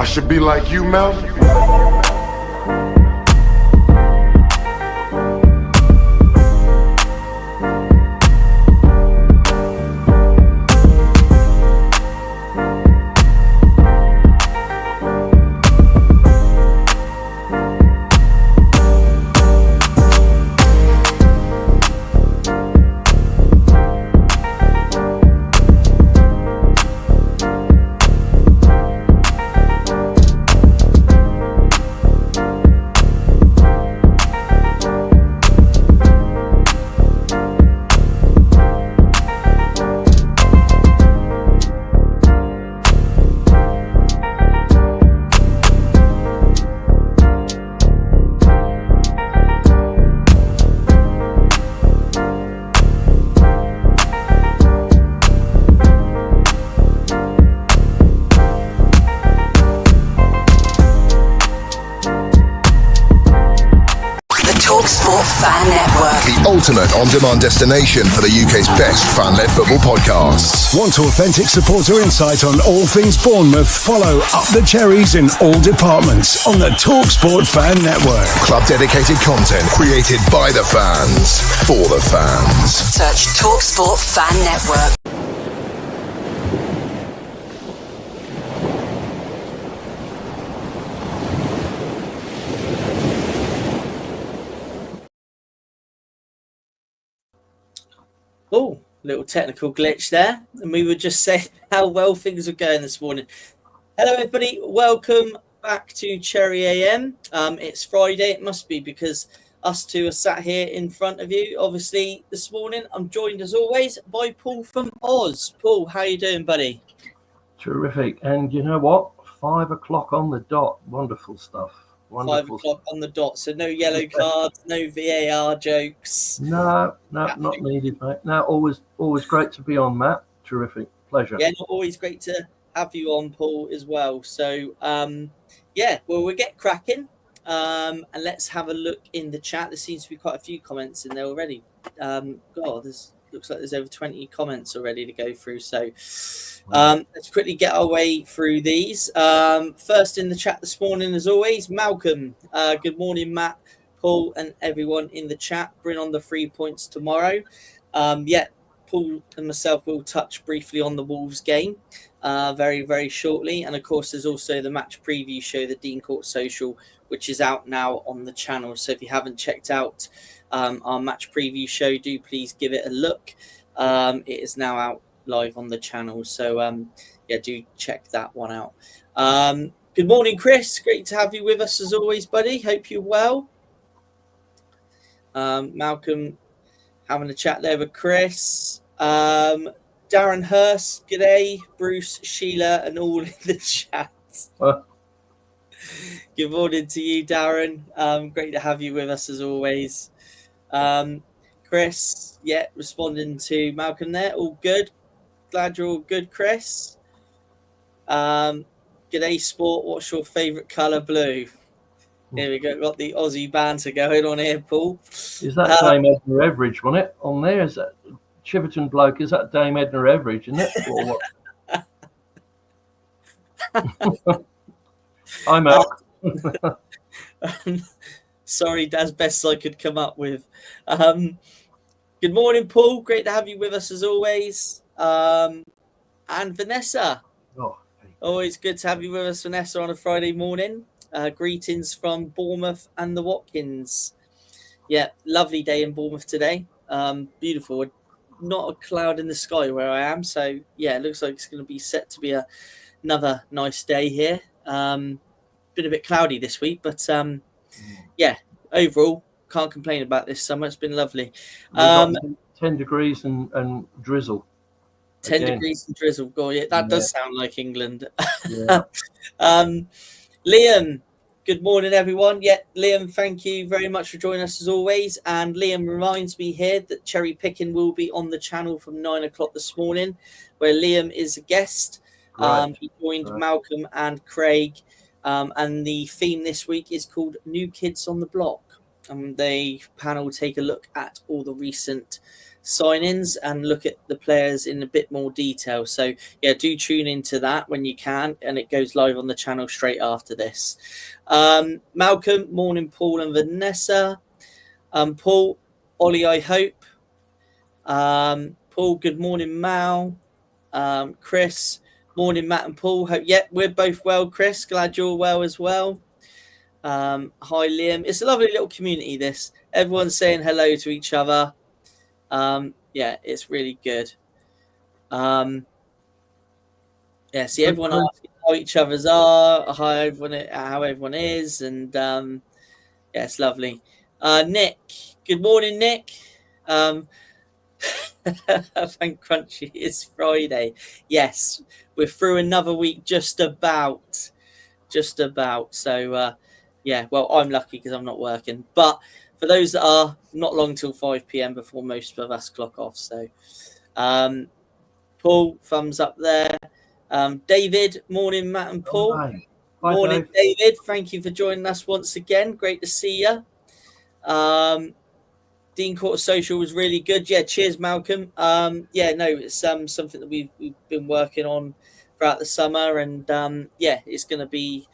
I should be like you, Melvin. Ultimate on-demand destination for the UK's best fan-led football podcasts. Want authentic supporter insight on all things Bournemouth? Follow Up the Cherries in all departments on the TalkSport Fan Network. Club-dedicated content created by the fans, for the fans. Search TalkSport Fan Network. Oh, little technical glitch there. And we were just saying how well things are going this morning. Hello, everybody. Welcome back to Cherry AM. It's Friday. It must be because us two are sat here in front of you. Obviously, this morning, I'm joined as always by Paul from Oz. Paul, how you doing, buddy? Terrific. And you know what? 5 o'clock on the dot. Wonderful stuff. Wonderful. 5 o'clock on the dot, so no yellow cards, no VAR jokes. No, not needed, mate. No, always great to be on, Matt. Terrific, pleasure. Yeah, always great to have you on, Paul, as well. So, we'll get cracking, and let's have a look in the chat. There seems to be quite a few comments in there already. Looks like there's over 20 comments already to go through. So let's quickly get our way through these. First in the chat this morning, as always, Malcolm. Good morning, Matt, Paul, and everyone in the chat. Bring on the 3 points tomorrow. Paul and myself will touch briefly on the Wolves game very, very shortly. And, of course, there's also the match preview show, the Dean Court Social, which is out now on the channel. So if you haven't checked out our match preview show, do please give it a look. It is now out live on the channel. So, do check that one out. Good morning, Chris. Great to have you with us as always, buddy. Hope you're well. Malcolm having a chat there with Chris. Darren Hurst, g'day. Bruce, Sheila, and all in the chat. Good morning to you, Darren. Great to have you with us as always. Chris, responding to Malcolm there. All good. Glad you're all good, Chris. G'day, Sport. What's your favourite colour? Blue. Here we go. Got the Aussie banter going on here, Paul. Is that Dame Edna Everidge, wasn't it? On there, is that Chiverton bloke? Is that Dame Edna Everidge, isn't it? Or what? I'm out. Sorry, that's best I could come up with. Good morning, Paul. Great to have you with us as always. And Vanessa. Always good to have you with us, Vanessa, on a Friday morning. Greetings from Bournemouth and the Watkins. Yeah, lovely day in Bournemouth today. Beautiful. Not a cloud in the sky where I am. So, it looks like it's going to be set to be another nice day here. Been a bit cloudy this week, but overall, can't complain about this summer. It's been lovely. 10 degrees and drizzle. 10 degrees and drizzle. God, that does sound like England. Yeah. Liam, good morning, everyone. Liam, thank you very much for joining us as always. And Liam reminds me here that Cherry Picking will be on the channel from 9 o'clock this morning, where Liam is a guest. Right. He joined Malcolm and Craig. And the theme this week is called New Kids on the Block. The panel take a look at all the recent signings and look at the players in a bit more detail. So yeah, do tune into that when you can, and it goes live on the channel straight after this. Malcolm, morning, Paul and Vanessa. Paul, Ollie, I hope. Paul, good morning, Mal. Chris, morning, Matt and Paul. Hope we're both well, Chris. Glad you're well as well. Hi, Liam. It's a lovely little community, this. Everyone's saying hello to each other. Yeah, it's really good. Yeah, see everyone asking how each other's are, how everyone is, and yeah, it's lovely. Nick, good morning, Nick. Thank Crunchy, it's Friday. Yes, we're through another week, just about. So yeah, well, I'm lucky because I'm not working, but for those that are, not long till 5 p.m. before most of us clock off. So Paul, thumbs up there. David, morning, Matt and Paul. Hi, Morning, Dave. David. Thank you for joining us once again. Great to see you. Dean Court Social was really good. Yeah, cheers, Malcolm. Yeah, no, it's something that we've been working on throughout the summer, and yeah, it's going to be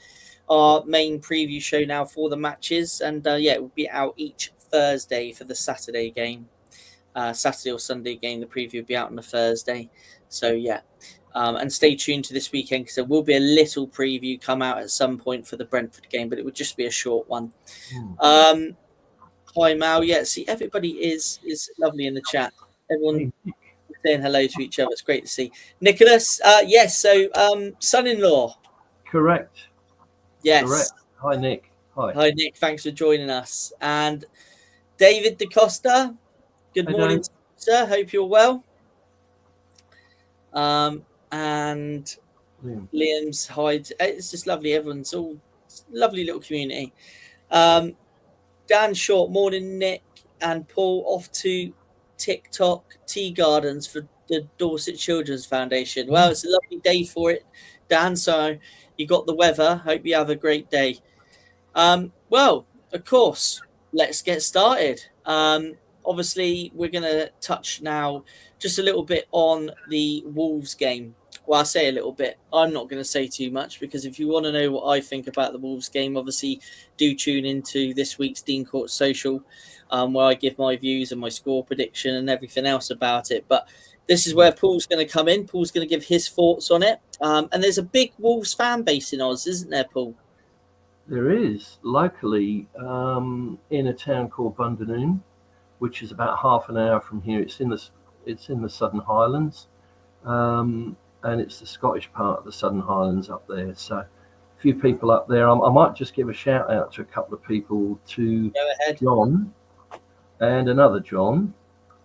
our main preview show now for the matches, and yeah, it will be out each Thursday for the Saturday game. Saturday or Sunday game, the preview will be out on a Thursday. So yeah, and stay tuned to this weekend because there will be a little preview come out at some point for the Brentford game, but it would just be a short one. Hi Mal, yeah, see everybody is lovely in the chat. Everyone saying hello to each other. It's great to see. Nicholas, yes, so son-in-law. Correct. Yes. Correct. Hi, Nick. Hi Nick, thanks for joining us. And David DaCosta, good morning, Dave. sir. Hope you're well. And Liam's hi. It's just lovely. Everyone's all lovely little community. Dan Short, morning, Nick and Paul. Off to TikTok Tea Gardens for the Dorset Children's Foundation. Well, it's a lovely day for it, Dan. So you got the weather. Hope you have a great day. Well, of course, let's get started. Obviously, we're going to touch now just a little bit on the Wolves game. Well, I say a little bit. I'm not going to say too much because if you want to know what I think about the Wolves game, obviously do tune into this week's Dean Court Social, where I give my views and my score prediction and everything else about it. But this is where Paul's going to come in. Paul's going to give his thoughts on it. And there's a big Wolves fan base in Oz, isn't there, Paul? There is locally in a town called Bundanoon, which is about half an hour from here. It's in the Southern Highlands, and it's the Scottish part of the Southern Highlands up there. So a few people up there. I might just give a shout out to a couple of people, to John and another John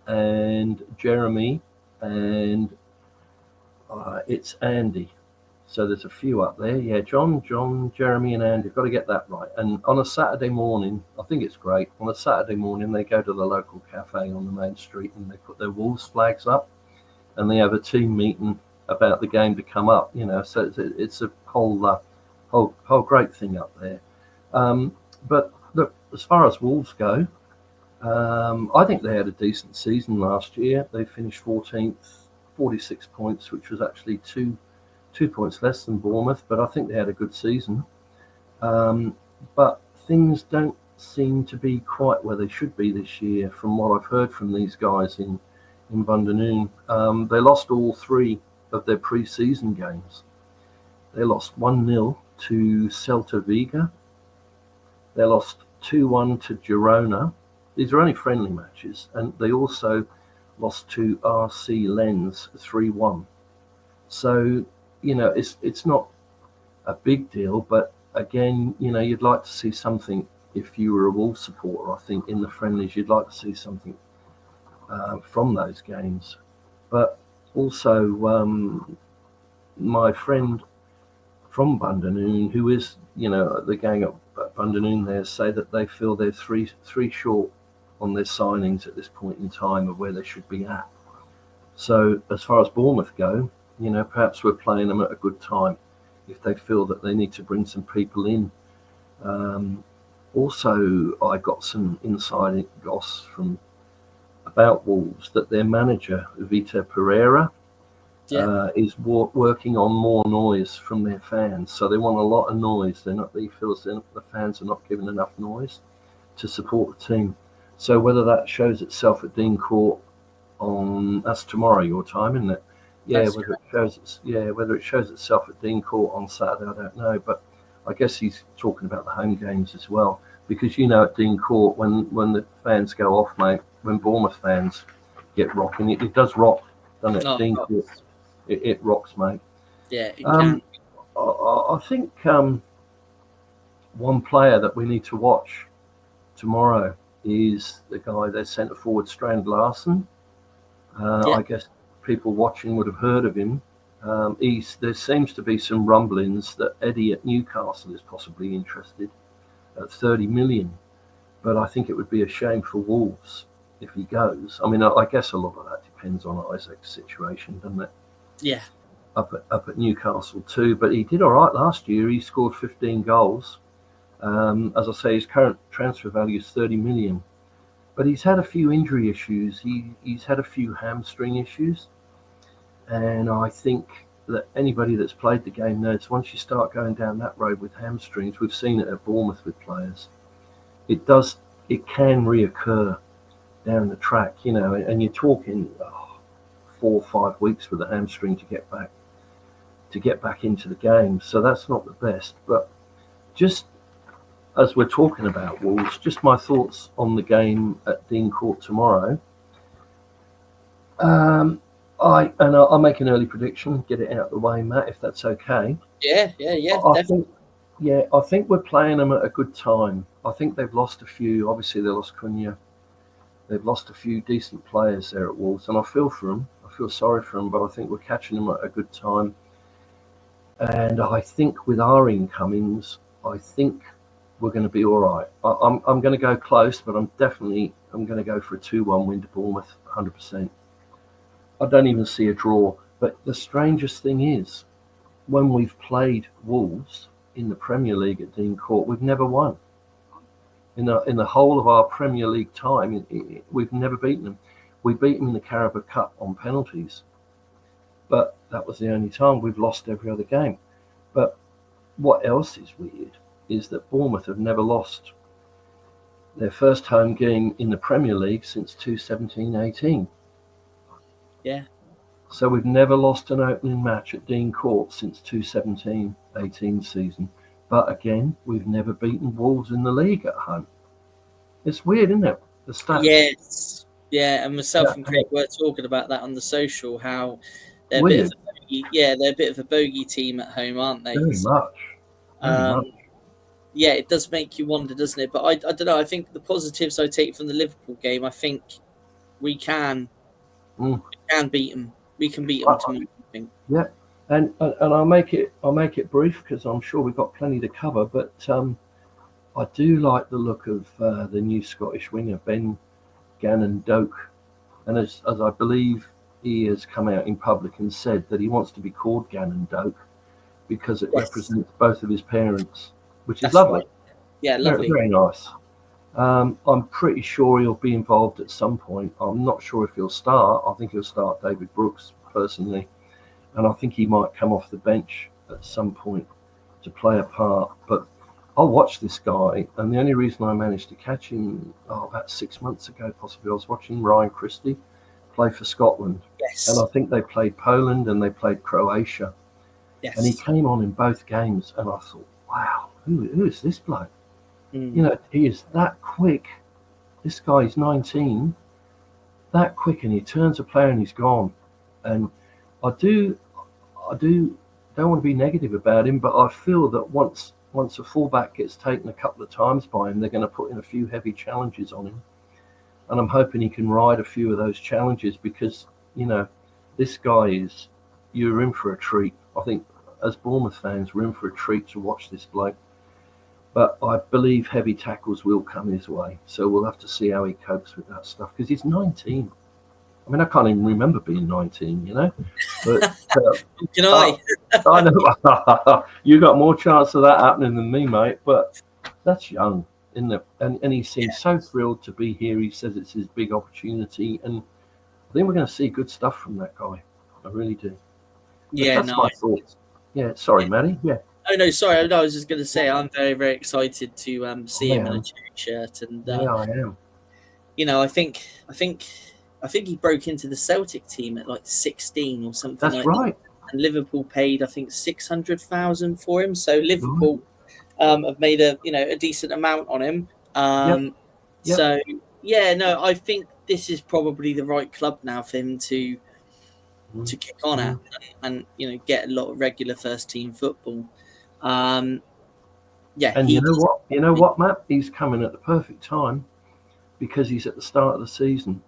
and Jeremy, and it's Andy. So there's a few up there. Yeah, John, Jeremy and Andy. Got to get that right. And on a Saturday morning, I think it's great. On a Saturday morning, they go to the local cafe on the main street and they put their Wolves flags up and they have a team meeting about the game to come up, you know. So it's a whole great thing up there. But look, as far as Wolves go, I think they had a decent season last year. They finished 14th, 46 points, which was actually two points less than Bournemouth, but I think they had a good season. But things don't seem to be quite where they should be this year, from what I've heard from these guys in Bundanoon. They lost all three of their pre-season games. They lost 1-0 to Celta Vigo. They lost 2-1 to Girona. These are only friendly matches, and they also lost to RC Lens 3-1. So, you know, it's not a big deal, but again, you know, you'd like to see something. If you were a Wolves supporter, I think in the friendlies, you'd like to see something from those games. But also, my friend from Bundanoon, who is, you know, the gang at Bundanoon there, say that they feel they're three short on their signings at this point in time of where they should be at. So as far as Bournemouth go, you know, perhaps we're playing them at a good time if they feel that they need to bring some people in. Also, I got some inside goss from a about Wolves that their manager, Vitor Pereira, is working on more noise from their fans. So they want a lot of noise. He feels the fans are not giving enough noise to support the team. So whether that shows itself at Dean Court that's tomorrow your time, isn't it? Yeah, whether it shows itself at Dean Court on Saturday, I don't know. But I guess he's talking about the home games as well, because at Dean Court, when the fans go off, mate, when Bournemouth fans get rocking, it does rock, doesn't it? Dean Court, it rocks, mate. Yeah, it can. I think one player that we need to watch tomorrow is the guy, their centre forward, Strand Larsen. I guess people watching would have heard of him. There seems to be some rumblings that Eddie at Newcastle is possibly interested at 30 million. But I think it would be a shame for Wolves if he goes. I mean, I guess a lot of that depends on Isaac's situation, doesn't it? Yeah. Up at Newcastle too. But he did all right last year. He scored 15 goals. As I say, his current transfer value is 30 million. But he's had a few injury issues. He's had a few hamstring issues. And I think that anybody that's played the game knows once you start going down that road with hamstrings, we've seen it at Bournemouth with players, it can reoccur down the track, and you're talking 4 or 5 weeks with a hamstring to get back into the game. So that's not the best. But just as we're talking about Wolves, just my thoughts on the game at Dean Court tomorrow. I'll make an early prediction, get it out of the way, Matt, if that's okay. Yeah, definitely. I think we're playing them at a good time. I think they've lost a few. Obviously, they lost Cunha. They've lost a few decent players there at Wolves, and I feel for them. I feel sorry for them, but I think we're catching them at a good time. And I think with our incomings, I think we're going to be all right. I'm going to go close, but I'm going to go for a 2-1 win to Bournemouth, 100%. I don't even see a draw. But the strangest thing is, when we've played Wolves in the Premier League at Dean Court, we've never won. In the whole of our Premier League time, we've never beaten them. We beat them in the Carabao Cup on penalties. But that was the only time. We've lost every other game. But what else is weird is that Bournemouth have never lost their first home game in the Premier League since 2017-18. Yeah. So we've never lost an opening match at Dean Court since 2017-18 season. But again, we've never beaten Wolves in the league at home. It's weird, isn't it? The stats. Yes. Yeah, and myself and Craig were talking about that on the social, how they're a bit of a bogey, they're a bit of a bogey team at home, aren't they? Very much. Yeah, it does make you wonder, doesn't it? But I don't know. I think the positives I take from the Liverpool game, I think we can beat them. We can beat them tomorrow, I think. Yeah, and I'll make it brief because I'm sure we've got plenty to cover. But I do like the look of the new Scottish winger Ben Gannon-Doak, and as I believe he has come out in public and said that he wants to be called Gannon-Doak because it represents both of his parents, which is lovely. Right. Yeah, lovely. Very nice. I'm pretty sure he'll be involved at some point. I'm not sure if he'll start. I think he'll start David Brooks personally, and I think he might come off the bench at some point to play a part. But I'll watch this guy, and the only reason I managed to catch him about 6 months ago, possibly, I was watching Ryan Christie play for Scotland. Yes. And I think they played Poland and they played Croatia. Yes. And he came on in both games, and I thought, wow, who is this bloke? He is that quick. This guy's 19, that quick, and he turns a player and he's gone. And I don't want to be negative about him, but I feel that once a fullback gets taken a couple of times by him, they're going to put in a few heavy challenges on him. And I'm hoping he can ride a few of those challenges because, this guy you're in for a treat. I think as Bournemouth fans, we're in for a treat to watch this bloke. But I believe heavy tackles will come his way. So we'll have to see how he copes with that stuff because he's 19. I mean, I can't even remember being 19, But Can I? I know you got more chance of that happening than me, mate. But that's young. and he seems so thrilled to be here. He says it's his big opportunity, and I think we're going to see good stuff from that guy. I really do. That's my thoughts. Yeah, sorry, Matty. Yeah. Oh no, sorry. No, I was just going to say I'm very, very excited to see him in a Cherry shirt, and I am. I think he broke into the Celtic team at like 16 or something. That's right. That. And Liverpool paid, I think, 600,000 for him. So Liverpool have made a decent amount on him. Yep. So I think this is probably the right club now for him to kick on at and get a lot of regular first team football. And you know what, Matt? He's coming at the perfect time because he's at the start of the season.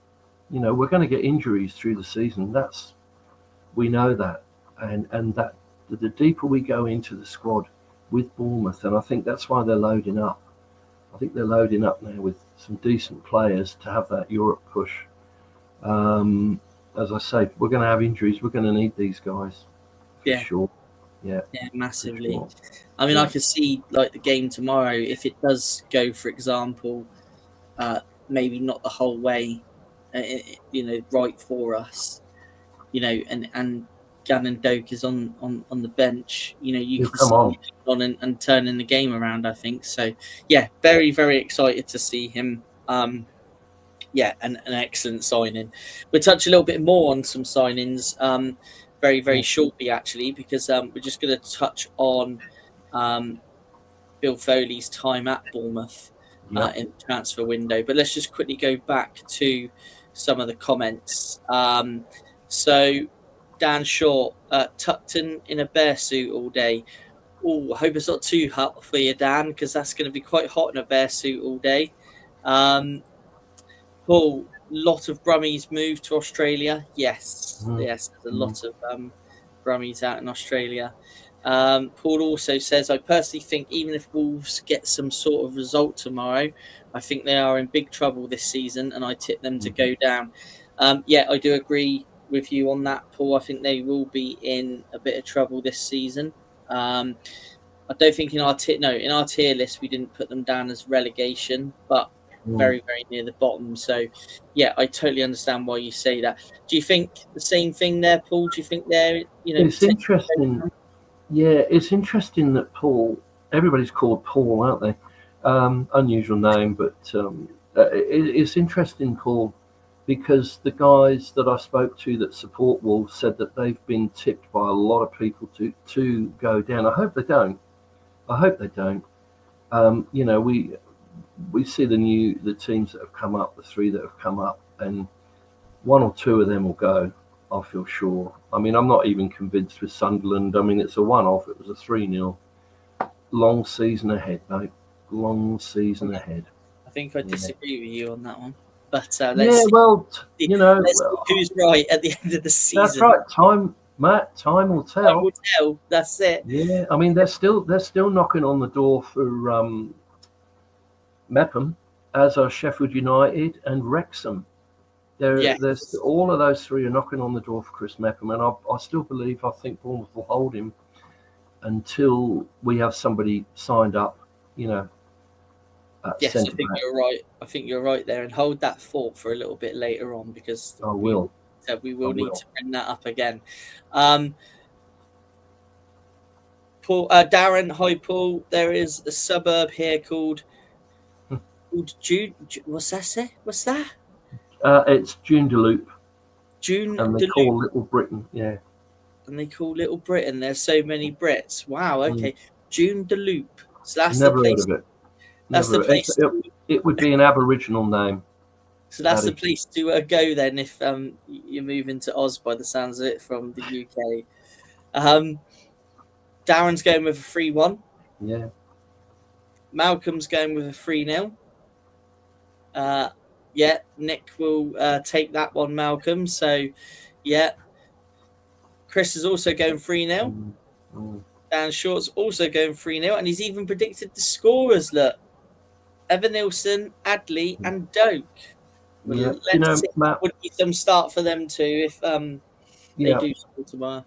We're going to get injuries through the season. We know that, and that the deeper we go into the squad with Bournemouth, and I think that's why they're loading up. I think they're loading up now with some decent players to have that Europe push. As I say, we're going to have injuries. We're going to need these guys for sure. Yeah, massively. Sure. I mean, I could see like the game tomorrow if it does go, for example, maybe not the whole way, right for us, and Gannon Doak is on the bench. You can see on and turning the game around. I think so. Yeah, very, very excited to see him. An excellent signing. We'll touch a little bit more on some signings very, very shortly, actually, because we're just going to touch on Bill Foley's time at Bournemouth in the transfer window. But let's just quickly go back to some of the comments. So Dan Short, tucked in a bear suit all day. Oh, I hope it's not too hot for you, Dan, because that's going to be quite hot in a bear suit all day. Paul, lot of Brummies moved to Australia. Yes, there's a lot of Brummies out in Australia. Paul also says, I personally think even if Wolves get some sort of result tomorrow, I think they are in big trouble this season, and I tip them to go down. I do agree with you on that, Paul. I think they will be in a bit of trouble this season. I don't think in our tier list we didn't put them down as relegation, but very, very near the bottom. So, I totally understand why you say that. Do you think the same thing there, Paul? Do you think they're, It's interesting. Yeah, it's interesting that Paul, everybody's called Paul, aren't they? Unusual name, but it's interesting, Paul, because the guys that I spoke to that support Wolves said that they've been tipped by a lot of people to go down. I hope they don't. We see the teams that have come up, the three that have come up, and one or two of them will go, I feel sure. I mean, I'm not even convinced with Sunderland. I mean, it's a one-off. It was a 3-0. Long season ahead, mate. Long season ahead. I think I disagree with you on that one. But let's see who's right at the end of the season. That's right. Time will tell. Time will tell. That's it. Yeah, I mean, they're still knocking on the door for Mepham, as are Sheffield United and Wrexham. There's all of those three are knocking on the door for Chris Mepham, and I still think Bournemouth will hold him until we have somebody signed up. Yes, I think you're right. I think you're right there, and hold that thought for a little bit later on because I will. We will need to bring that up again. Paul, Darren, hi Paul. There is a suburb here called June. What's that? What's that? It's Joondalup. And they call Little Britain, yeah. And they call Little Britain. There's so many Brits. Wow. Okay, Joondalup. So that's Never the place. Heard of it. That's the place. It would be an Aboriginal name. So that's the place to go then if you're moving to Oz by the sounds of it from the UK. Darren's going with a 3-1. Yeah. Malcolm's going with a 3-0. Nick will take that one, Malcolm. So, Chris is also going 3-0. Dan Short's also going 3-0. And he's even predicted the scorers, look. Evan Nilsson, Adley, and Doak. Let's see. Matt, would be some start for them too if they do score tomorrow.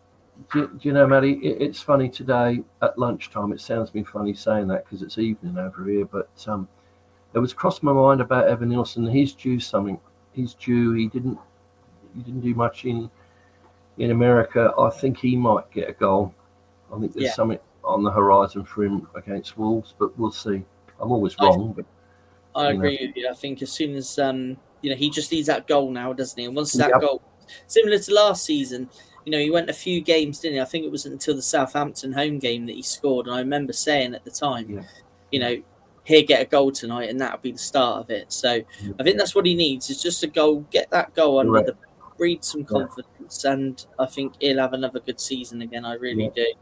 Do you know, Matty, it's funny today at lunchtime. It sounds me funny saying that because it's evening over here, but it was crossed my mind about Evan Nielsen. He's due something. He's due. He didn't do much in America. I think he might get a goal. I think there's something on the horizon for him against Wolves, but we'll see. I'm always wrong, but I agree with you. I think as soon as he just needs that goal now, doesn't he? And once that goal, similar to last season, he went a few games, didn't he? I think it was until the Southampton home game that he scored. And I remember saying at the time, he'll get a goal tonight, and that'll be the start of it. So I think that's what he needs, is just a goal, get that goal under the breed some confidence, and I think he'll have another good season again. I really do.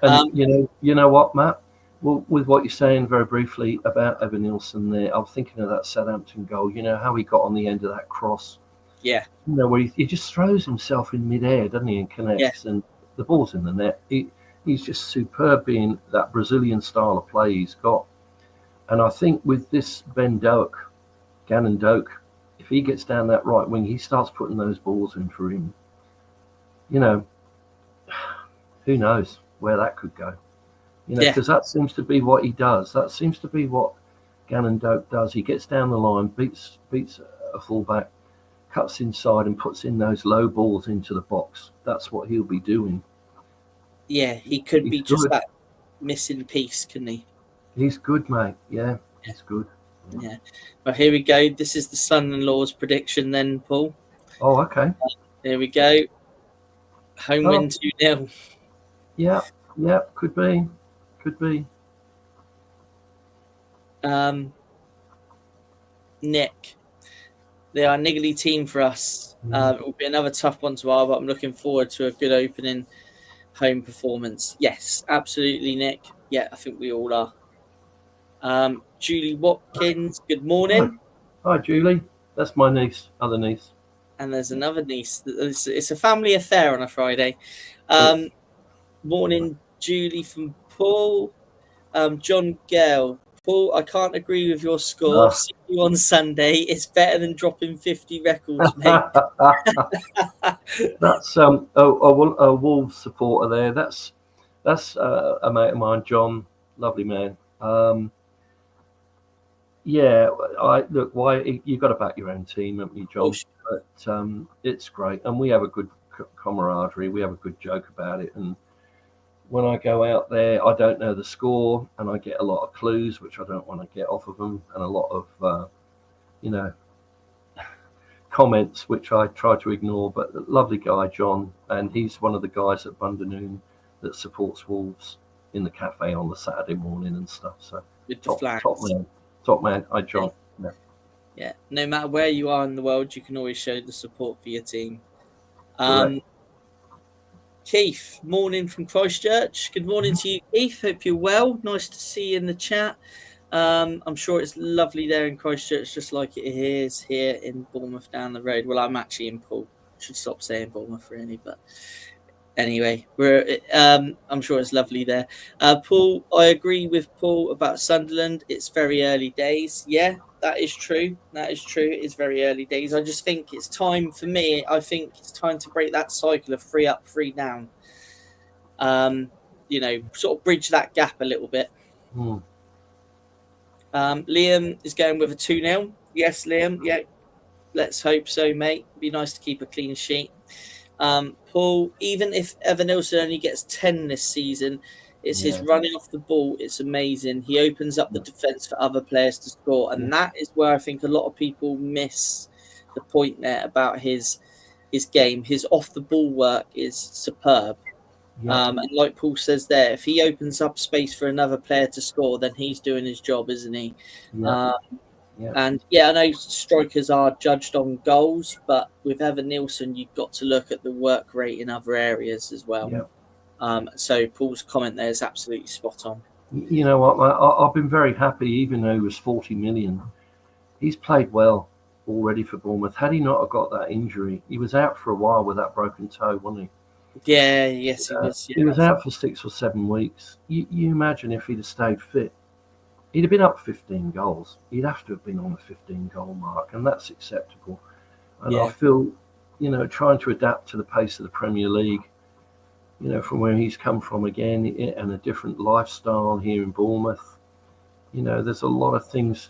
And you know what, Matt? Well, with what you're saying very briefly about Evan Nielsen there, I'm thinking of that Southampton goal. You know how he got on the end of that cross? Yeah. Where he just throws himself in midair, doesn't he, and connects, and the ball's in the net. He's just superb being that Brazilian style of play he's got. And I think with this Gannon Doak, if he gets down that right wing, he starts putting those balls in for him. Who knows where that could go? Because that seems to be what he does. That seems to be what Gannon Doak does. He gets down the line, beats a fullback, cuts inside and puts in those low balls into the box. That's what he'll be doing. Yeah, he could be just that missing piece, couldn't he? He's good, mate. Yeah, he's good. Yeah. Well, here we go. This is the son-in-law's prediction then, Paul. Oh, okay. There we go. Home win 2-0. Yeah, could be. Nick. They are a niggly team for us. It will be another tough one tomorrow, but I'm looking forward to a good opening home performance. Yes, absolutely, Nick. Yeah, I think we all are. Julie Watkins, good morning. Hi, Julie. That's my niece, other niece. And there's another niece. It's a family affair on a Friday. Morning, Julie from Paul. John Gale. Paul, I can't agree with your score. See you on Sunday. It's better than dropping 50 records, mate. That's a Wolves supporter there. That's a mate of mine, John. Lovely man. You've got to back your own team, haven't you, John? But it's great, and we have a good camaraderie. We have a good joke about it, and when I go out there, I don't know the score, and I get a lot of clues, which I don't want to get off of them, and a lot of, comments, which I try to ignore. But lovely guy, John, and he's one of the guys at Bundanoon that supports Wolves in the cafe on the Saturday morning and stuff. So top man. Hi, John. Yeah. No matter where you are in the world, you can always show the support for your team. Keith, morning from Christchurch. Good morning to you, Keith. Hope you're well. Nice to see you in the chat. I'm sure it's lovely there in Christchurch, just like it is here in Bournemouth down the road. Well, I'm actually in Poole. Should stop saying Bournemouth really, but anyway, I'm sure it's lovely there. Paul, I agree with Paul about Sunderland. It's very early days. Yeah, that is true. It is very early days. I just think it's time for me. I think it's time to break that cycle of 3 up, 3 down. Sort of bridge that gap a little bit. Liam is going with a 2-0. Yes, Liam. Yeah, let's hope so, mate. It'd be nice to keep a clean sheet. Paul, even if Evan Nielsen only gets 10 this season, it's his running off the ball. It's amazing. He opens up the defence for other players to score. And that is where I think a lot of people miss the point there about his game. His off-the-ball work is superb. And like Paul says there, if he opens up space for another player to score, then he's doing his job, isn't he? And I know strikers are judged on goals, but with Evan Nielsen, you've got to look at the work rate in other areas as well. So Paul's comment there is absolutely spot on. You know what, mate? I've been very happy, even though he was 40 million. He's played well already for Bournemouth. Had he not have got that injury, he was out for a while with that broken toe, wasn't he? Yeah, yes, he was. He was out for 6 or 7 weeks. You imagine if he'd have stayed fit, he'd have been up 15 goals. He'd have to have been on the 15-goal mark, and that's acceptable. And I feel, trying to adapt to the pace of the Premier League, from where he's come from again, and a different lifestyle here in Bournemouth. There's a lot of things,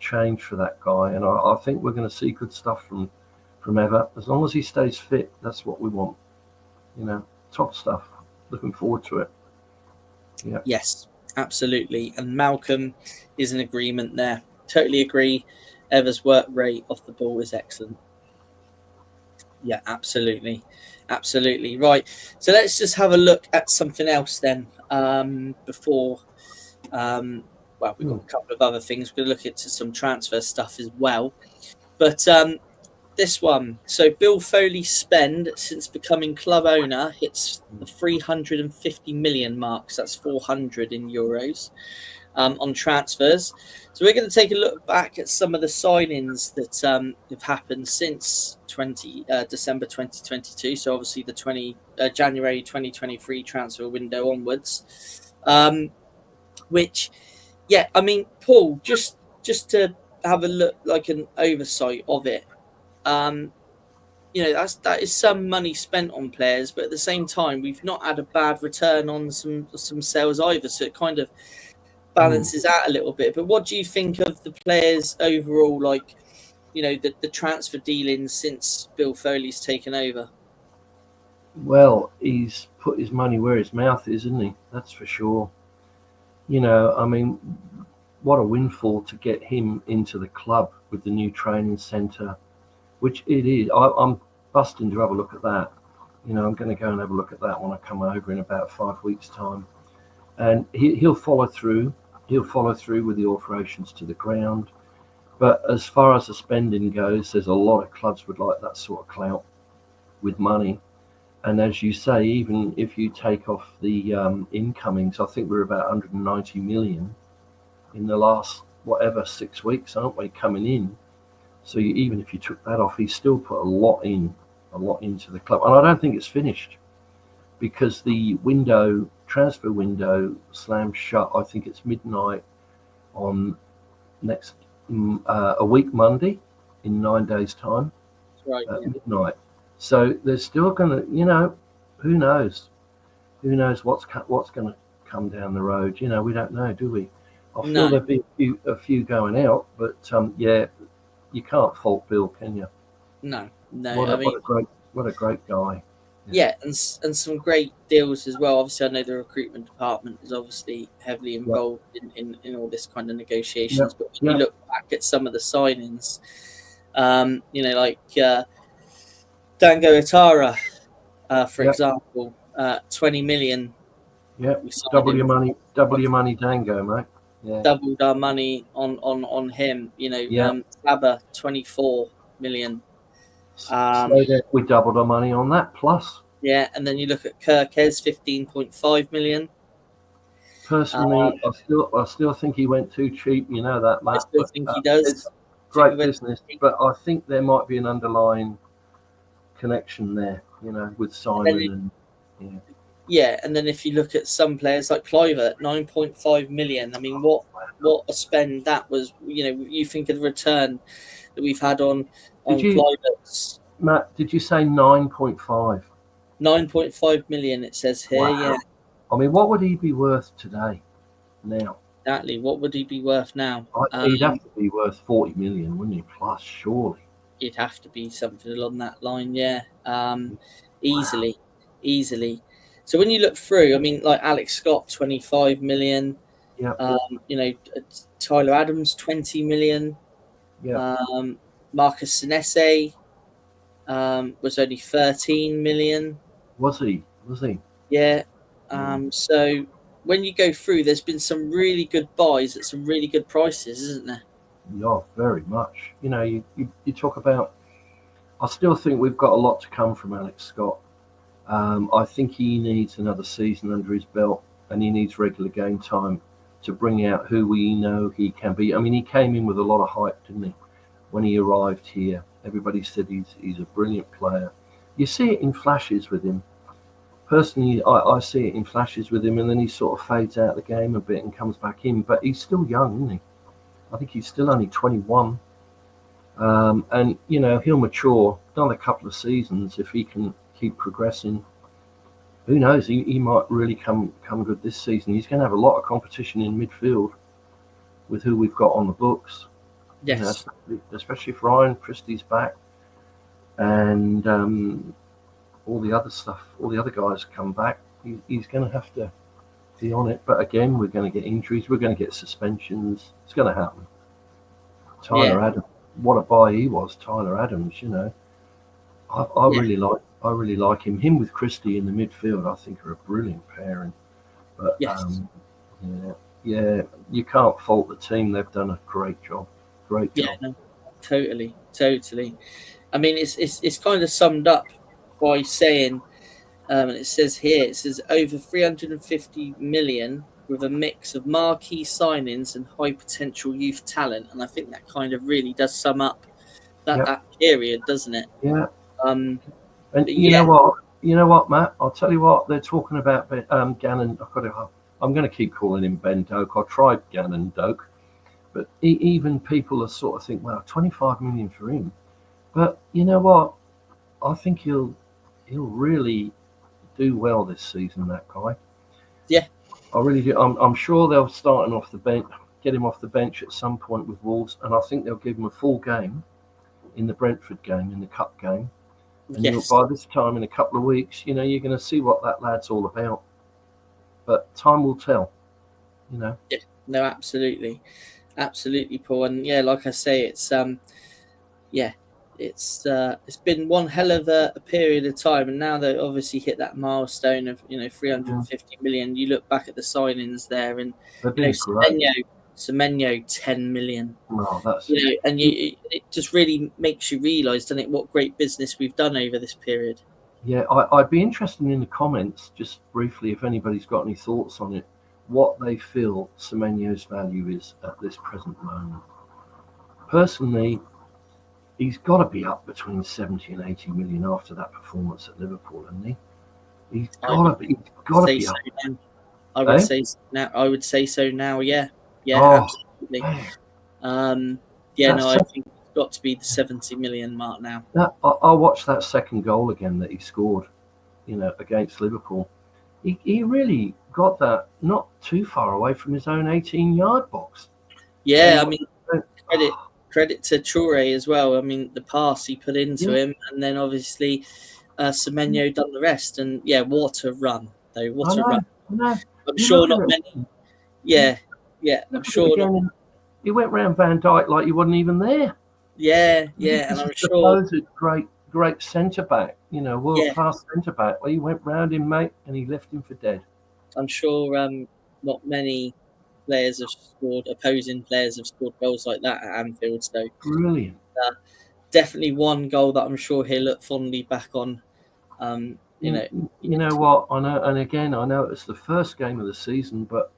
change for that guy, and I think we're going to see good stuff from Ever. As long as he stays fit, that's what we want. Top stuff. Looking forward to it. Yeah. Yes, absolutely. And Malcolm is in agreement there. Totally agree. Ever's work rate off the ball is excellent. Yeah, absolutely. Absolutely. Right. So let's just have a look at something else then before. We've got a couple of other things. We're going to look into some transfer stuff as well. But this one. So Bill Foley's spend since becoming club owner hits the 350 million mark. So that's 400 in euros on transfers. So we're going to take a look back at some of the signings that have happened since December 2022. So obviously the January 2023 transfer window onwards. Which, yeah, I mean, Paul, just to have a look, like an oversight of it. That is some money spent on players, but at the same time, we've not had a bad return on some sales either. So it kind of balances out a little bit. But what do you think of the players overall? Like, the transfer dealings since Bill Foley's taken over. Well, he's put his money where his mouth is, isn't he? That's for sure. I mean, what a windfall to get him into the club with the new training centre, which it is. I'm busting to have a look at that. I'm going to go and have a look at that when I come over in about 5 weeks' time. And he'll follow through. He'll follow through with the alterations to the ground. But as far as the spending goes, there's a lot of clubs would like that sort of clout with money. And as you say, even if you take off the incomings, I think we're about 190 million in the last, 6 weeks, aren't we, coming in? So even if you took that off, he's still put a lot into the club. And I don't think it's finished because the transfer window slams shut. I think it's midnight on a week Monday in 9 days' time. Right. At midnight. So there's still going to, who knows? Who knows what's going to come down the road? We don't know, do we? I feel there'll be a few going out, but you can't fault Bill, can you? No. What a great guy. Yeah, and some great deals as well. Obviously, I know the recruitment department is obviously heavily involved in all this kind of negotiations. But when you look back at some of the signings, like Dango Atara, for example, 20 million. Yeah, double your money, Dango, mate. Yeah. Doubled our money on him. Slabber, 24 million. We doubled our money on that plus. Yeah, and then you look at Kirkes, 15.5 million. Personally, I still think he went too cheap. You know that, Matt. I still think he does. It's great business, but I think there might be an underlying connection there. With Simon Yeah, and then if you look at some players like Cliver, 9.5 million. I mean, what a spend that was. You think of the return that we've had on Cliver's. Matt, did you say 9.5? 9.5 million, it says here. Wow. Yeah. I mean, what would he be worth today? Now. Exactly. What would he be worth now? He'd have to be worth 40 million, wouldn't he? Plus, surely. It'd have to be something along that line. Yeah. Easily. So when you look through, I mean, like Alex Scott, 25 million. Yeah. Tyler Adams, 20 million. Yeah. Marcus Senese was only 13 million. Was he? Yeah. So when you go through, there's been some really good buys at some really good prices, isn't there? Yeah, very much. You talk about. I still think we've got a lot to come from Alex Scott. I think he needs another season under his belt, and he needs regular game time to bring out who we know he can be. I mean, he came in with a lot of hype, didn't he? When he arrived here, everybody said he's a brilliant player. You see it in flashes with him. Personally, I see it in flashes with him, and then he sort of fades out of the game a bit and comes back in. But he's still young, isn't he? I think he's still only 21. And, he'll mature another couple of seasons if he can keep progressing. Who knows? He might really come good this season. He's going to have a lot of competition in midfield with who we've got on the books. Yes. Especially if Ryan Christie's back and all the other stuff, all the other guys come back. He's going to have to be on it. But again, we're going to get injuries. We're going to get suspensions. It's going to happen. Tyler Adams, what a buy he was, Tyler Adams. I really like him. Him with Christie in the midfield, I think, are a brilliant pairing. But you can't fault the team. They've done a great job. Great job. Yeah, no, totally. I mean, it's kind of summed up by saying, and it says over 350 million with a mix of marquee signings and high potential youth talent, and I think that kind of really does sum up that period, doesn't it? Yeah. And you know what, Matt? I'll tell you what they're talking about. Gannon. I'm going to keep calling him Ben Doak. I tried Gannon Doak, but even people are sort of think, well, 25 million for him. But you know what? I think he'll really do well this season. That guy. Yeah. I really do. I'm sure they'll start him off the bench, get him off the bench at some point with Wolves, and I think they'll give him a full game in the Brentford game, in the cup game. And by this time, in a couple of weeks, you're going to see what that lad's all about. But time will tell, Yeah, no, absolutely, Paul. And like I say, it's it's been one hell of a period of time, and now they obviously hit that milestone of 350 million. You look back at the signings there, and Semenyo 10 million. Wow, that's and it just really makes you realise, doesn't it, what great business we've done over this period. Yeah, I'd be interested in the comments, just briefly, if anybody's got any thoughts on it, what they feel Semenyo's value is at this present moment. Personally, he's got to be up between 70 and 80 million after that performance at Liverpool, hasn't he? He's got to be up. I would say so now. I would say so now. Yeah, absolutely. I think it's got to be the 70 million mark now. I watched that second goal again that he scored, against Liverpool. He really got that not too far away from his own 18-yard box. Yeah, I mean, credit to Toure as well. I mean, the pass he put into him, and then obviously Semenyo done the rest. And what a run, though! What a run! I'm sure not many. Yeah, I'm sure not. He went round Van Dijk like he wasn't even there. Yeah, and I'm sure. Great centre back, world class centre back. Well, he went round him, mate, and he left him for dead. I'm sure not many opposing players have scored goals like that at Anfield. So brilliant. Definitely one goal that I'm sure he'll look fondly back on. You know what? I know, and again, I know it's the first game of the season, but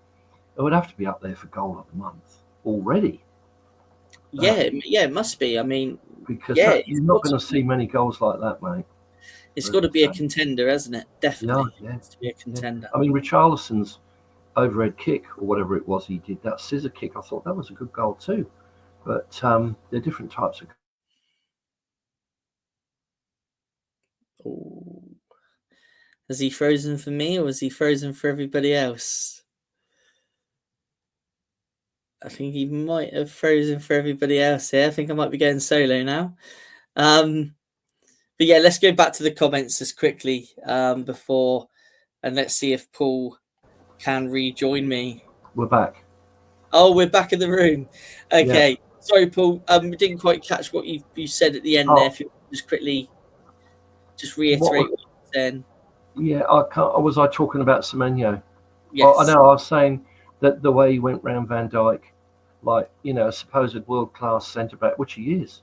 it would have to be up there for goal of the month already. It must be. I mean, because you're not going to see many goals like that, mate. It's got to be a contender, hasn't it? Definitely. Yeah. It has to be a contender. I mean, Richarlison's overhead kick, or whatever it was he did, that scissor kick, I thought that was a good goal too. But they're different types of. Oh. Has he frozen for me, or was he frozen for everybody else? I think he might have frozen for everybody else here. I think I might be going solo now. But let's go back to the comments just quickly before, and let's see if Paul can rejoin me. We're back. Oh, we're back in the room. Okay. Yeah. Sorry, Paul. We didn't quite catch what you said at the end there. If you just quickly reiterate what you said. Yeah, was I talking about Semenyo? Yes. I know. I was saying that the way he went round Van Dijk, like, a supposed world-class centre-back, which he is,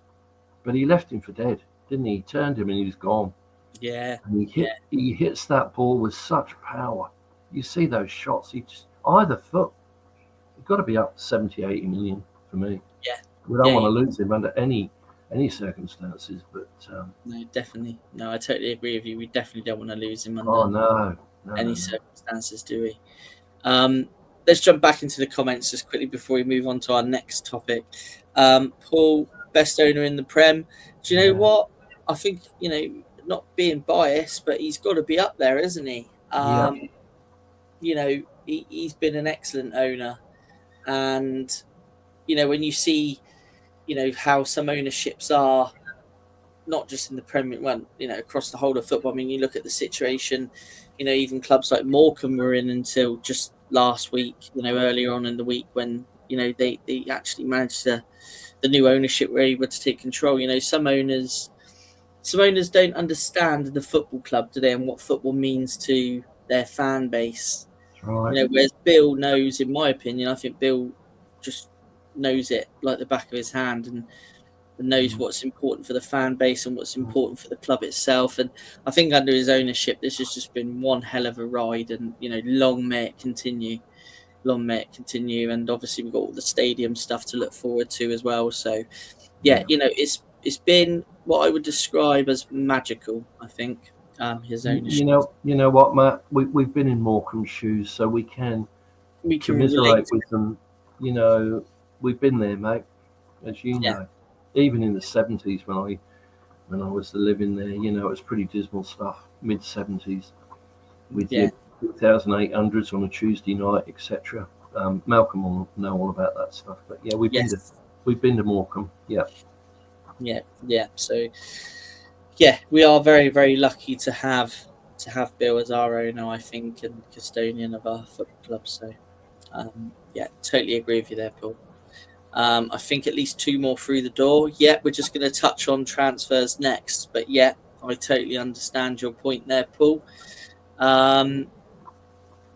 but he left him for dead, didn't he? He turned him and he was gone. Yeah. And he hits that ball with such power. You see those shots, he just, either foot, you've got to be up 70, 80 million for me. Yeah. We don't want to lose him under any circumstances, but... No, definitely. No, I totally agree with you. We definitely don't want to lose him under any circumstances, do we? Let's jump back into the comments just quickly before we move on to our next topic. Paul, best owner in the Prem. Do you know what? I think, not being biased, but he's got to be up there, isn't he? He's been an excellent owner. And, when you see how some ownerships are, not just in the Premier, well, across the whole of football. I mean, you look at the situation, even clubs like Morecambe were in until just last week, earlier on in the week when, they actually managed the new ownership were able to take control. Some owners don't understand the football club, do they, and what football means to their fan base. Right. Whereas Bill knows, in my opinion, I think Bill just knows it like the back of his hand, and knows what's important for the fan base and what's important for the club itself. And I think under his ownership, this has just been one hell of a ride, and long may it continue. Long may it continue. And obviously, we've got all the stadium stuff to look forward to as well. So, it's been what I would describe as magical. I think his ownership. You know what, Matt? We've been in Morecambe's shoes, so we can commiserate with them. We've been there, mate, as you know. Even in the 70s when I was living there, it was pretty dismal stuff. Mid 70s with your 2,800s on a Tuesday night, etc. Malcolm will know all about that stuff, but we've been to Morecambe. So we are very, very lucky to have Bill as our owner, I think, and custodian of our football club. So totally agree with you there, Paul. I think at least 2 more through the door. We're just going to touch on transfers next. But I totally understand your point there, Paul.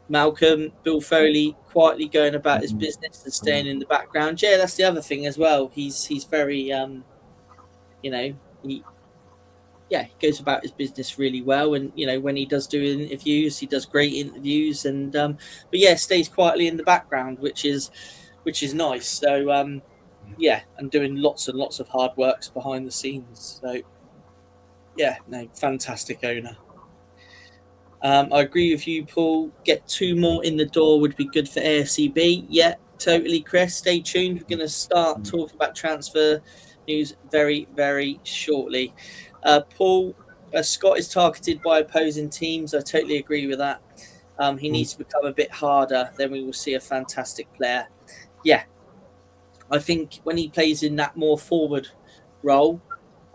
Malcolm, Bill Foley quietly going about his business and staying in the background. That's the other thing as well. He's very, he goes about his business really well. And, when he does do interviews, he does great interviews. And, stays quietly in the background, which is nice. So, and doing lots and lots of hard works behind the scenes. So, fantastic owner. I agree with you, Paul. Get 2 more in the door would be good for AFCB. Totally, Chris. Stay tuned. We're going to start talking about transfer news very, very shortly. Paul, Scott is targeted by opposing teams. I totally agree with that. He needs to become a bit harder. Then we will see a fantastic player. I think when he plays in that more forward role,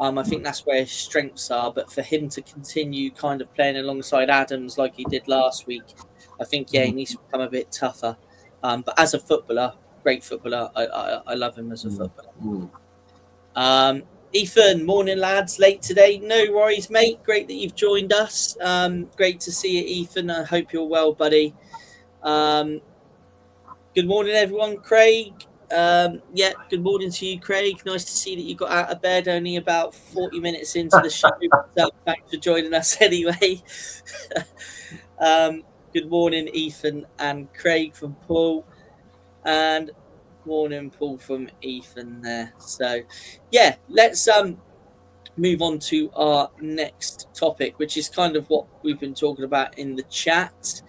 I think that's where his strengths are. But for him to continue kind of playing alongside Adams like he did last week, I think, he needs to become a bit tougher. But as a footballer, great footballer, I love him as a footballer. Ethan, morning, lads. Late today. No worries, mate. Great that you've joined us. Great to see you, Ethan. I hope you're well, buddy. Good morning, everyone. Craig. Good morning to you, Craig. Nice to see that you got out of bed only about 40 minutes into the show. So thanks for joining us anyway. Good morning, Ethan and Craig from Paul. And morning, Paul from Ethan there. So, let's move on to our next topic, which is kind of what we've been talking about in the chat.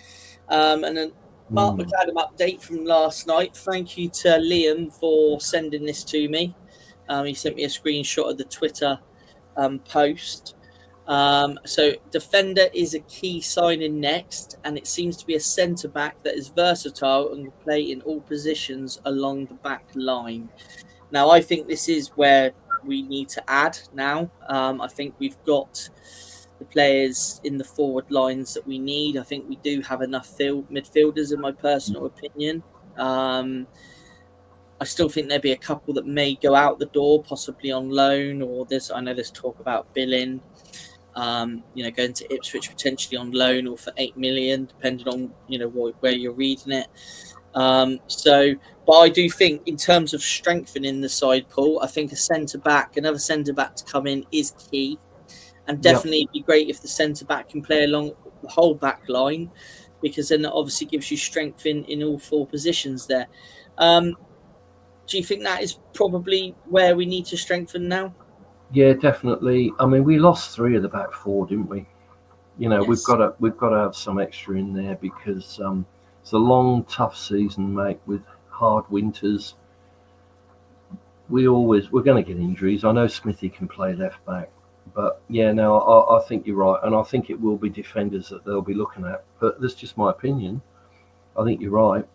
And then Mark McAdam update from last night. Thank you to Liam for sending this to me. He sent me a screenshot of the Twitter post. So defender is a key signing next, and it seems to be a centre-back that is versatile and can play in all positions along the back line. Now, I think this is where we need to add now. I think we've got the players in the forward lines that we need. I think we do have enough midfielders, in my personal opinion. I still think there'd be a couple that may go out the door, possibly on loan, or I know there's talk about billing. Going to Ipswich potentially on loan or for 8 million, depending on where you're reading it. But I do think in terms of strengthening the side, Paul, I think another centre back to come in is key, and definitely it'd be great if the centre back can play along the whole back line, because then that obviously gives you strength in all 4 positions there. Do you think that is probably where we need to strengthen now? Yeah, definitely. I mean, we lost 3 of the back 4, didn't we? Yes. we've got to have some extra in there, because it's a long, tough season, mate, with hard winters. We're going to get injuries. I know Smithy can play left back, but I think you're right, and I think it will be defenders that they'll be looking at. But that's just my opinion. I think you're right.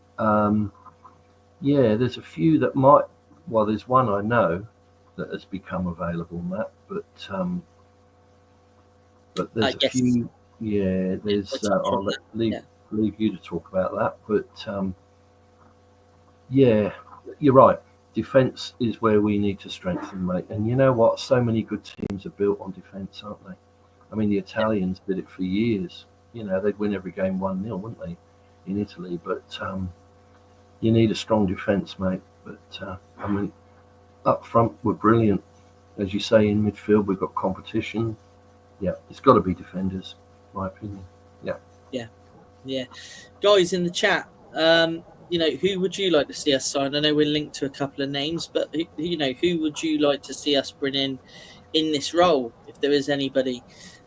There's a few that might. Well, there's one I know that has become available, Matt. But there's a Yes. few. Yeah, there's. I'll leave you to talk about that. But yeah, you're right. Defence is where we need to strengthen, mate. And you know what? So many good teams are built on defence, aren't they? I mean, the Italians did it for years. You know, they'd win every game 1-0, wouldn't they, in Italy? But you need a strong defence, mate. But I mean, up front, we're brilliant. As you say, in midfield, we've got competition. Yeah, it's got to be defenders, in my opinion. Yeah. Guys in the chat, who would you like to see us sign? I know we're linked to a couple of names, but who would you like to see us bring in this role, if there is anybody?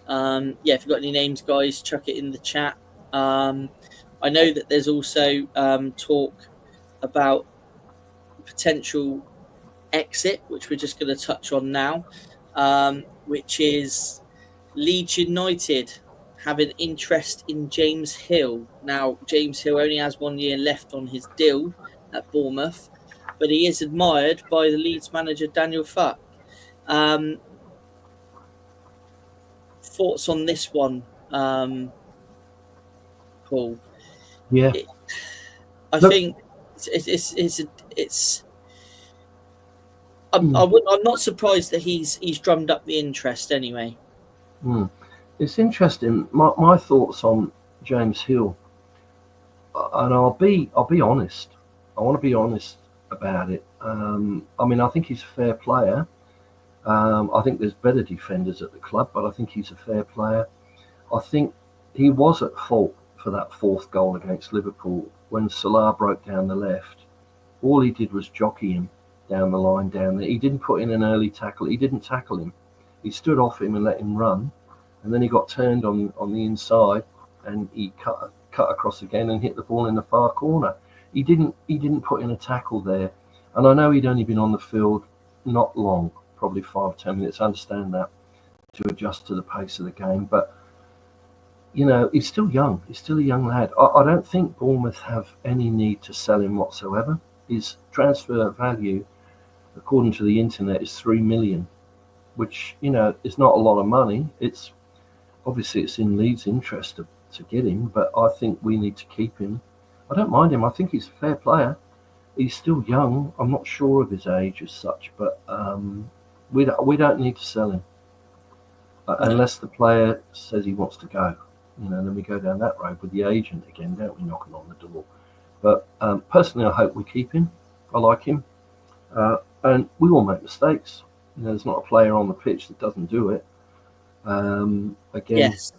If you've got any names, guys, chuck it in the chat. I know that there's also talk about potential exit, which we're just going to touch on now, which is Leeds United having interest in James Hill. Now, James Hill only has 1 year left on his deal at Bournemouth, but he is admired by the Leeds manager, Daniel Fuck. Thoughts on this one, Paul? Yeah. I think it's I'm not surprised that he's drummed up the interest anyway. It's interesting. My thoughts on James Hill, and I'll be honest. I want to be honest about it. I mean, I think he's a fair player. I think there's better defenders at the club, but I think he's a fair player. I think he was at fault for that fourth goal against Liverpool when Salah broke down the left. All he did was jockey him down the line down there. He didn't put in an early tackle. He didn't tackle him. He stood off him and let him run. And then he got turned on the inside, and he cut across again and hit the ball in the far corner. He didn't put in a tackle there. And I know he'd only been on the field not long, probably 5-10 minutes. I understand that, to adjust to the pace of the game. But he's still young. He's still a young lad. I don't think Bournemouth have any need to sell him whatsoever. His transfer value, according to the internet, is 3 million, which is not a lot of money. It's in Leeds' interest to get him, but I think we need to keep him. I don't mind him. I think he's a fair player. He's still young. I'm not sure of his age as such, but we don't need to sell him unless the player says he wants to go. Then we go down that road with the agent again, don't we, knocking on the door. But personally, I hope we keep him. I like him, and we all make mistakes. There's not a player on the pitch that doesn't do it. Yes.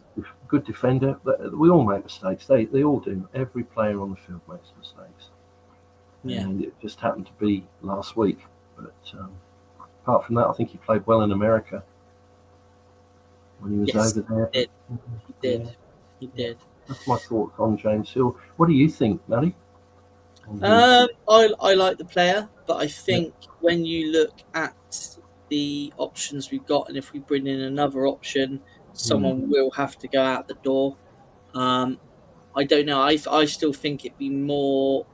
Good defender. We all make mistakes. They all do. Every player on the field makes mistakes. Yeah. And it just happened to be last week. But apart from that, I think he played well in America when he was over there. He did. That's my thoughts on James Hill. What do you think, Maddie? I like the player, but I think when you look at the options we've got, and if we bring in another option, someone will have to go out the door. I don't know. I still think it'd be more.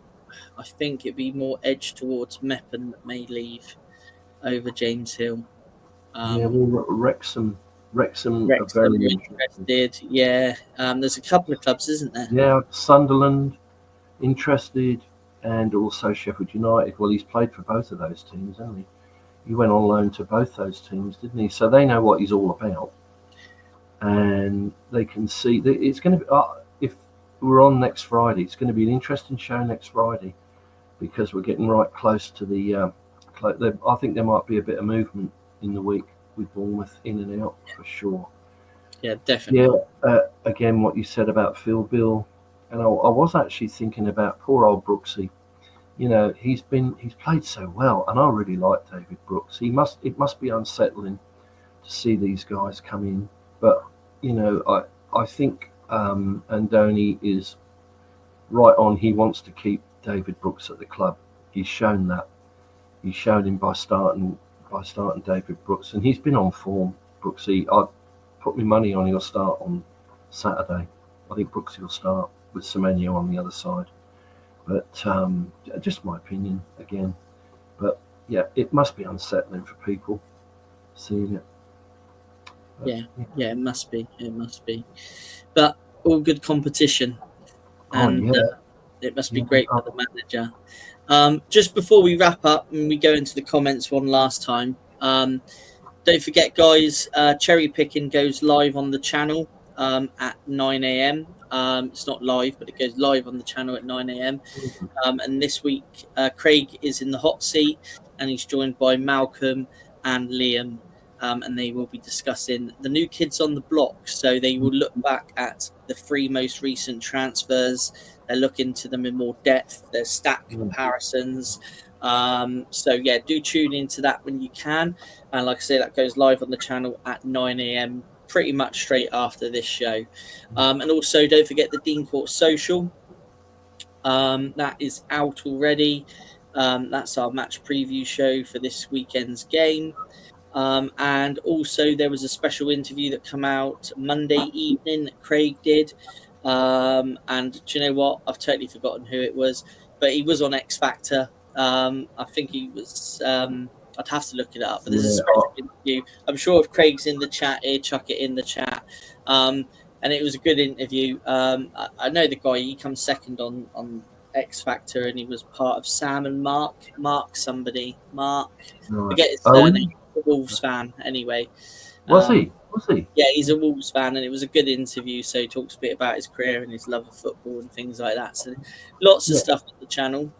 I think it'd be more edged towards Meppen that may leave over James Hill. Wrexham are very interested. Yeah, there's a couple of clubs, isn't there? Yeah, Sunderland interested, and also Sheffield United. Well, he's played for both of those teams, hasn't he? He went on loan to both those teams, didn't he? So they know what he's all about, and they can see that it's going to be. If we're on next Friday, it's going to be an interesting show next Friday, because we're getting right close to the. I think there might be a bit of movement in the week with Bournemouth in and out for sure. Yeah, definitely. Yeah, again, what you said about Phil Bill, and I was actually thinking about poor old Brooksy. He's played so well, and I really like David Brooks. It must be unsettling to see these guys come in, but I think Andoni is right on. He wants to keep David Brooks at the club. He's shown that. He's shown him by starting David Brooks, and he's been on form. Brooksy, I'd put my money on he'll start on Saturday. I think Brooksy will start with Semenyo on the other side. But just my opinion again. But yeah, it must be unsettling for people seeing it. But, Yeah, it must be. It must be. But all good competition. And it must be great for the manager. Just before we wrap up and we go into the comments one last time, don't forget, guys, Cherry Picking goes live on the channel at 9 a.m. It's not live, but it goes live on the channel at 9 a.m. And this week, Craig is in the hot seat, and he's joined by Malcolm and Liam. And they will be discussing the new kids on the block. So they will look back at the 3 most recent transfers. They'll look into them in more depth. There's stat comparisons. So yeah, do tune into that when you can. And like I say, that goes live on the channel at 9 a.m. pretty much straight after this show. And also don't forget the Dean Court Social. That is out already. That's our match preview show for this weekend's game. And also there was a special interview that came out Monday evening that Craig did. And do you know what? I've totally forgotten who it was, but he was on X Factor. I think he was. I'd have to look it up, but there's a special interview. I'm sure if Craig's in the chat here, chuck it in the chat. And it was a good interview. I know the guy. He comes second on X Factor, and he was part of Sam and Mark. Mark. Forget his surname. A Wolves fan, anyway. Was he? Yeah, he's a Wolves fan, and it was a good interview. So he talks a bit about his career and his love of football and things like that. So lots of stuff on the channel.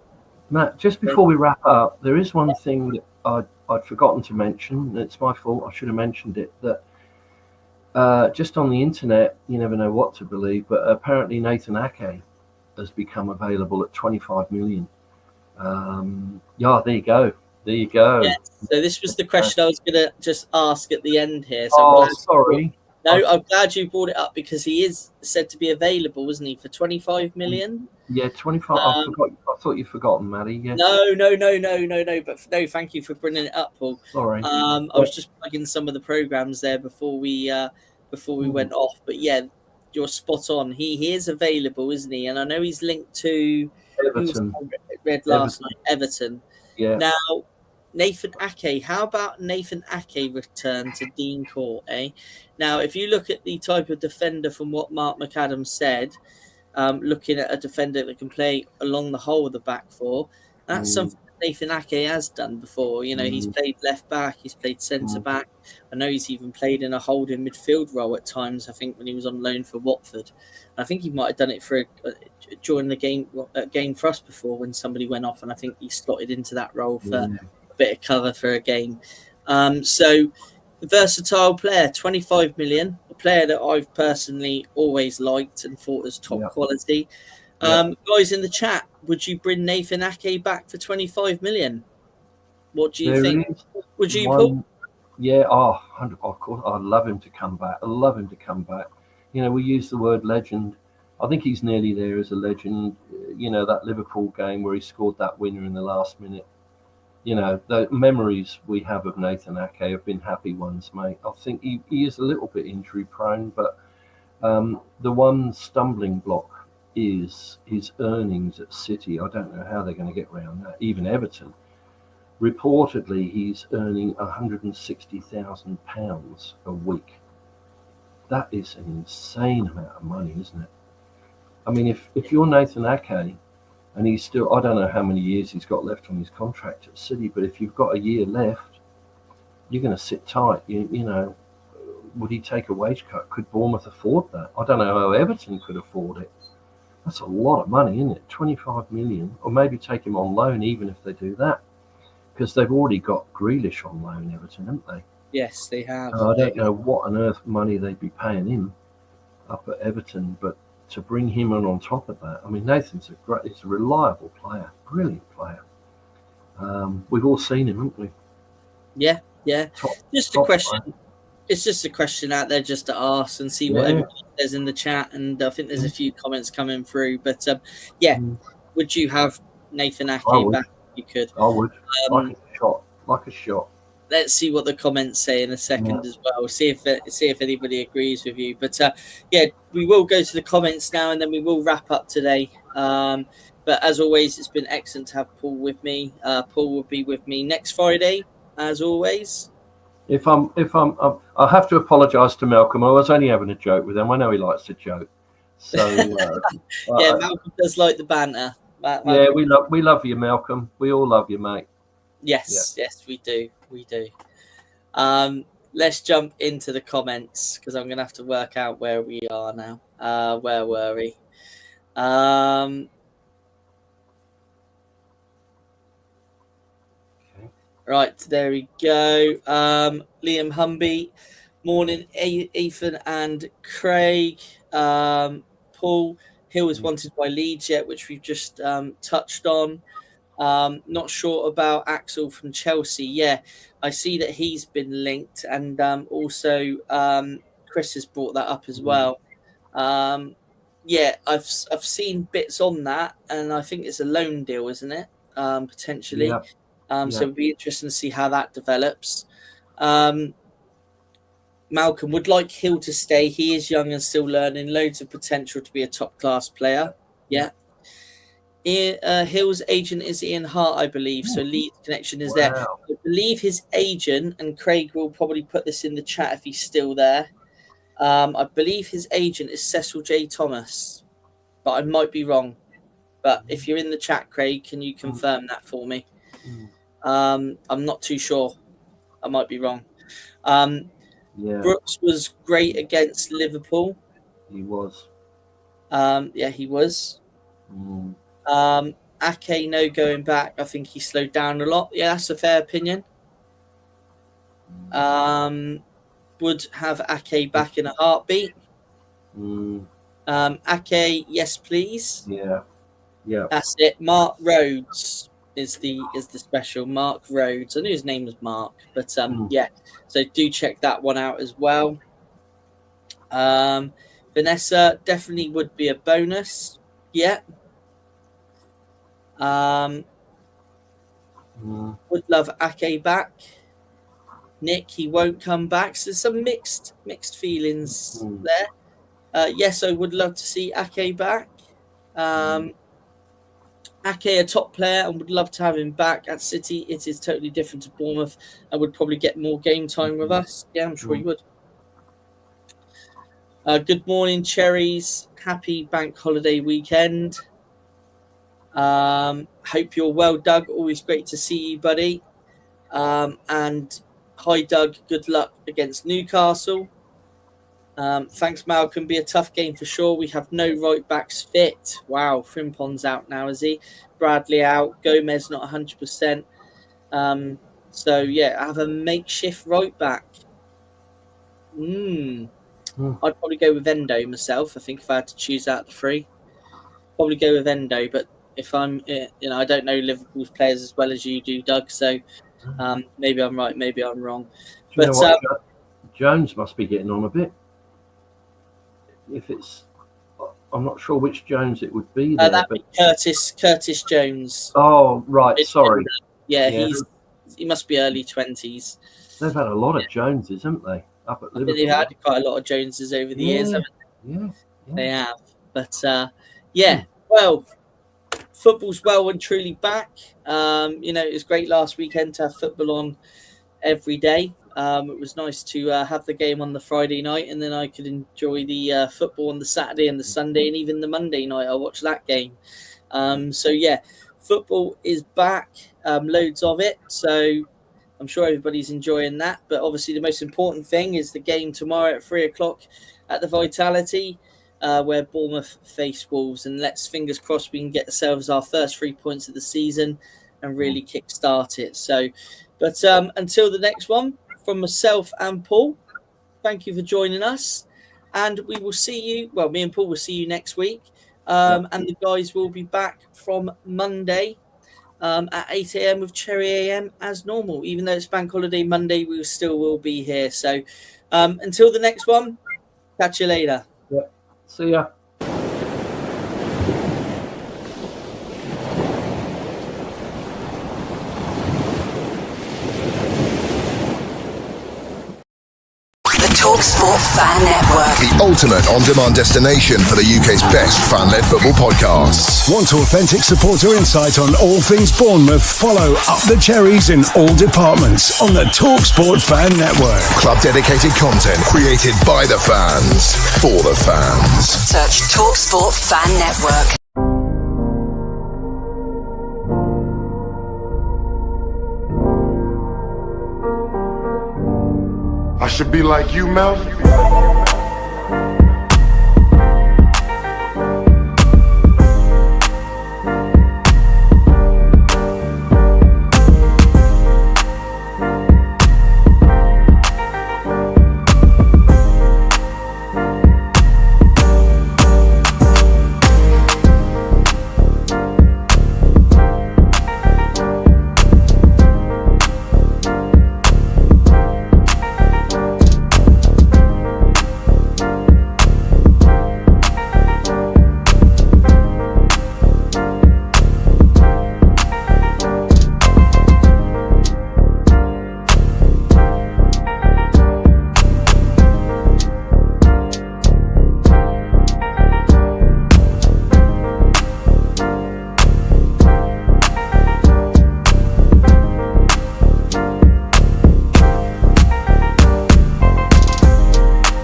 Matt, just before we wrap up, there is one thing that I'd forgotten to mention. It's my fault. I should have mentioned it. That just on the internet, you never know what to believe, but apparently Nathan Ake has become available at 25 million. Yeah, there you go. There you go. Yeah, so this was the question I was going to just ask at the end here. So I'm sorry. I'm glad you brought it up because he is said to be available, isn't he, for 25 million? Yeah, 25. I thought you'd forgotten, Maddie. Yeah. No. But no, thank you for bringing it up, Paul. Sorry. I was just plugging some of the programs there before we went off. But yeah, you're spot on. He is available, isn't he? And I know he's linked to Everton. Read last night, Everton. Yeah. Now, Nathan Ake. How about Nathan Ake return to Dean Court, eh? Now, if you look at the type of defender from what Mark McAdams said, looking at a defender that can play along the whole of the back four, that's something that Nathan Ake has done before. You know, he's played left back, he's played centre back. I know he's even played in a holding midfield role at times, I think, when he was on loan for Watford. I think he might have done it for during the game for us before when somebody went off, and I think he slotted into that role for a bit of cover for a game. So, versatile player, 25 million, a player that I've personally always liked and thought was top quality. Guys in the chat, would you bring Nathan Ake back for 25 million? What do you think? Would you, Paul? Yeah, of course. I'd love him to come back. You know, we use the word legend. I think he's nearly there as a legend. You know, that Liverpool game where he scored that winner in the last minute. You know, the memories we have of Nathan Ake have been happy ones, mate. I think he is a little bit injury prone, but the one stumbling block is his earnings at City. I don't know how they're going to get around that. Even Everton. Reportedly, he's earning £160,000 a week. That is an insane amount of money, isn't it? I mean, if you're Nathan Ake, and he's still, I don't know how many years he's got left on his contract at City, but if you've got a year left, you're going to sit tight. You know, would he take a wage cut? Could Bournemouth afford that? I don't know how Everton could afford it. That's a lot of money, isn't it? 25 million, or maybe take him on loan, even if they do that, because they've already got Grealish on loan, Everton, haven't they? Yes, they have. I don't know what on earth money they'd be paying him up at Everton, but to bring him on top of that, I mean, Nathan's he's a reliable player, brilliant player. We've all seen him, haven't we? Yeah. Just a question. Player. It's just a question out there just to ask and see what everybody says in the chat. And I think there's a few comments coming through. But would you have Nathan Ake back if you could? I would. Like a shot. Let's see what the comments say in a second as well. See if anybody agrees with you. But we will go to the comments now, and then we will wrap up today. But But as always, it's been excellent to have Paul with me. Paul will be with me next Friday, as always. I have to apologise to Malcolm. I was only having a joke with him. I know he likes to joke. So yeah, Malcolm does like the banter. Yeah, we love you, Malcolm. We all love you, mate. Yes, yes, we do. Let's jump into the comments because I'm going to have to work out where we are now. Where were we? Right, there we go. Liam Humby, morning, Ethan and Craig. Paul Hill is wanted by Leeds yet, which we've just touched on. Not sure about Axel from Chelsea. Yeah, I see that he's been linked, and also Chris has brought that up as well. Yeah, I've seen bits on that, and I think it's a loan deal, isn't it? Potentially. Yeah. So it'd be interesting to see how that develops. Malcolm would like Hill to stay. He is young and still learning, loads of potential to be a top class player. Yeah. Hill's agent is Ian Hart, I believe. So Leeds connection is there. I believe his agent, and Craig will probably put this in the chat if he's still there. I believe his agent is Cecil J. Thomas, but I might be wrong. But if you're in the chat, Craig, can you confirm that for me? I'm not too sure. I might be wrong. Brooks was great against Liverpool. He was. Yeah, he was. Ake, no going back. I think he slowed down a lot. Yeah, that's a fair opinion. Would have Ake back in a heartbeat. Ake, yes, please. Yeah. That's it. Mark Rhodes is the special. Mark Rhodes. I knew his name was Mark, but yeah. So do check that one out as well. Vanessa definitely would be a bonus. Yeah. Would love Ake back. Nick, he won't come back. So there's some mixed feelings there. Yes, I would love to see Ake back. Ake, a top player, and would love to have him back at City. It is totally different to Bournemouth and would probably get more game time with us. Yeah, I'm sure he would. Good morning, Cherries. Happy bank holiday weekend. Hope you're well, Doug. Always great to see you, buddy. And hi, Doug. Good luck against Newcastle. Thanks, Malcolm. Be a tough game for sure. We have no right backs fit. Wow, Frimpon's out now, is he? Bradley out. Gomez not 100%. So yeah, I have a makeshift right back. I'd probably go with Endo myself. I think if I had to choose out the three, probably go with Endo. But if I'm, I don't know Liverpool's players as well as you do, Doug. So maybe I'm right, maybe I'm wrong. But Jones must be getting on a bit. If it's, I'm not sure which Jones it would be. That'd be Curtis Jones. Oh right, sorry. Yeah, he must be early 20s. They've had a lot of Joneses, haven't they? Up at Liverpool. They've had quite a lot of Joneses over the years, haven't they? Yeah. They have. But well, football's well and truly back. It was great last weekend to have football on every day. It was nice to have the game on the Friday night, and then I could enjoy the football on the Saturday and the Sunday, and even the Monday night. I watched that game. So yeah, football is back. Loads of it. So I'm sure everybody's enjoying that. But obviously, the most important thing is the game tomorrow at 3:00 at the Vitality, where Bournemouth face Wolves. And let's fingers crossed we can get ourselves our first 3 points of the season and really kickstart it. So, but until the next one. From myself and Paul, thank you for joining us, and we will see you. Well, me and Paul will see you next week, and the guys will be back from Monday at 8 a.m. with Cherry AM as normal. Even though it's Bank Holiday Monday, we still will be here. So until the next one, catch you later. Yeah, see ya. TalkSport Fan Network. The ultimate on-demand destination for the UK's best fan-led football podcasts. Want authentic supporter insight on all things Bournemouth? Follow Up the Cherries in all departments on the TalkSport Fan Network. Club-dedicated content created by the fans, for the fans. Search TalkSport Fan Network. I should be like you, Mel.